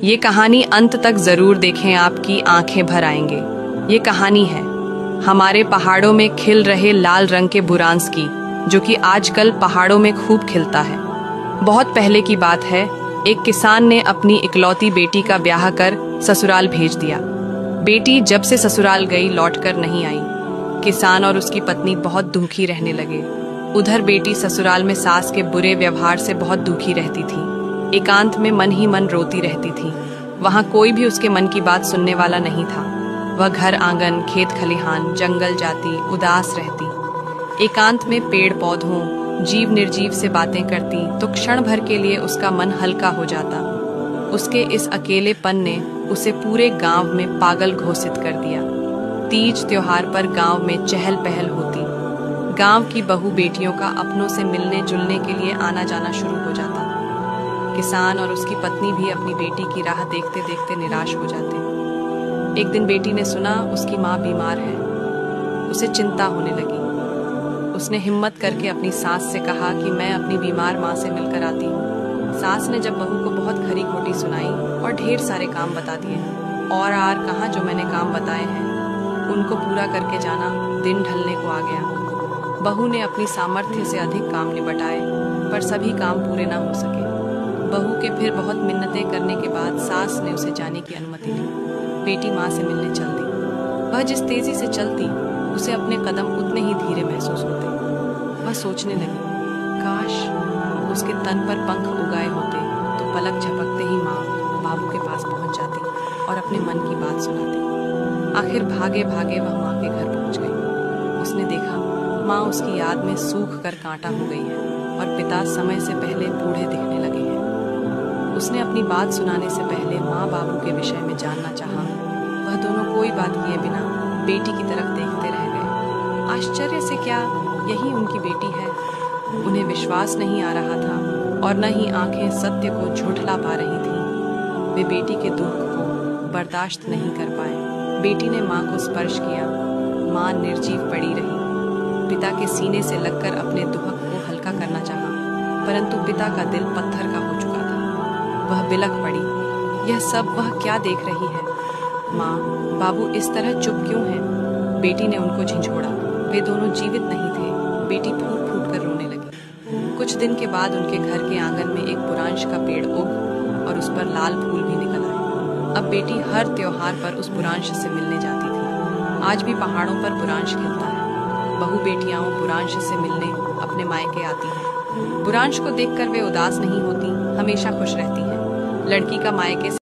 ये कहानी अंत तक जरूर देखें, आपकी आंखें भर आएंगे। ये कहानी है हमारे पहाड़ों में खिल रहे लाल रंग के बुरांस की, जो कि आजकल पहाड़ों में खूब खिलता है। बहुत पहले की बात है, एक किसान ने अपनी इकलौती बेटी का ब्याह कर ससुराल भेज दिया। बेटी जब से ससुराल गई लौटकर नहीं आई। किसान और उसकी पत्नी बहुत दुखी रहने लगे। उधर बेटी ससुराल में सास के बुरे व्यवहार से बहुत दुखी रहती थी। एकांत में मन ही मन रोती रहती थी। वहां कोई भी उसके मन की बात सुनने वाला नहीं था। वह घर आंगन, खेत खलिहान, जंगल जाती, उदास रहती। एकांत में पेड़ पौधों, जीव निर्जीव से बातें करती तो क्षण भर के लिए उसका मन हल्का हो जाता। उसके इस अकेलेपन ने उसे पूरे गांव में पागल घोषित कर दिया। तीज त्योहार पर गांव में चहल पहल होती। गांव की बहू बेटियों का अपनों से मिलने जुलने के लिए आना जाना शुरू हो जाता। किसान और उसकी पत्नी भी अपनी बेटी की राह देखते देखते निराश हो जाते। एक दिन बेटी ने सुना उसकी माँ बीमार है। उसे चिंता होने लगी। उसने हिम्मत करके अपनी सास से कहा कि मैं अपनी बीमार माँ से मिलकर आती हूँ। सास ने जब बहू को बहुत खरी खोटी सुनाई और ढेर सारे काम बता दिए, और आर कहाँ जो मैंने काम बताए हैं उनको पूरा करके जाना, दिन ढलने को आ गया। बहू ने अपनी सामर्थ्य से अधिक काम निपटाए, पर सभी काम पूरे ना हो सके। बहू के फिर बहुत मिन्नतें करने के बाद सास ने उसे जाने की अनुमति दी। बेटी माँ से मिलने चल दी। वह जिस तेजी से चलती, उसे अपने कदम उतने ही धीरे महसूस होते। वह सोचने लगी, काश उसके तन पर पंख उगाए होते तो पलक झपकते ही माँ बाबू के पास पहुंच जाती और अपने मन की बात सुनाती। आखिर भागे भागे वह माँ के घर पहुंच गई। उसने देखा माँ उसकी याद में सूख कर कांटा हो गई है और पिता समय से पहले बूढ़े दिखने लगे हैं। उसने अपनी बात सुनाने से पहले माँ बाबू के विषय में जानना चाहा। वह दोनों कोई बात किए बिना बेटी की तरफ देखते रह गए। आश्चर्य से क्या यही उनकी बेटी है? उन्हें विश्वास नहीं आ रहा था और न ही आंखें सत्य को झुठला पा रही थीं। वे बेटी के दुख को बर्दाश्त नहीं कर पाए। बेटी ने माँ को स्पर्श किया। माँ निर्जीव पड़ी रही। पिता के सीने से लगकर अपने दुहक को हल्का करना चाहा, परंतु पिता का दिल पत्थर का हो चुका था। वह बिलख पड़ी। यह सब वह क्या देख रही है? माँ, बाबू इस तरह चुप क्यों हैं? बेटी ने उनको झिझोड़ा। वे दोनों जीवित नहीं थे। बेटी फूट फूट कर रोने लगी। कुछ दिन के बाद उनके घर के आंगन में एक बुरांश का पेड़ उग और उस पर लाल फूल भी निकल आए। अब बेटी हर त्योहार पर उस बुरांश से मिलने जाती थी। आज भी पहाड़ों पर बुरांश खिलता है। बहू बेटियां बुरांश से मिलने अपने मायके आती हैं। बुरांश को देखकर वे उदास नहीं होती, हमेशा खुश रहती हैं। लड़की का मायके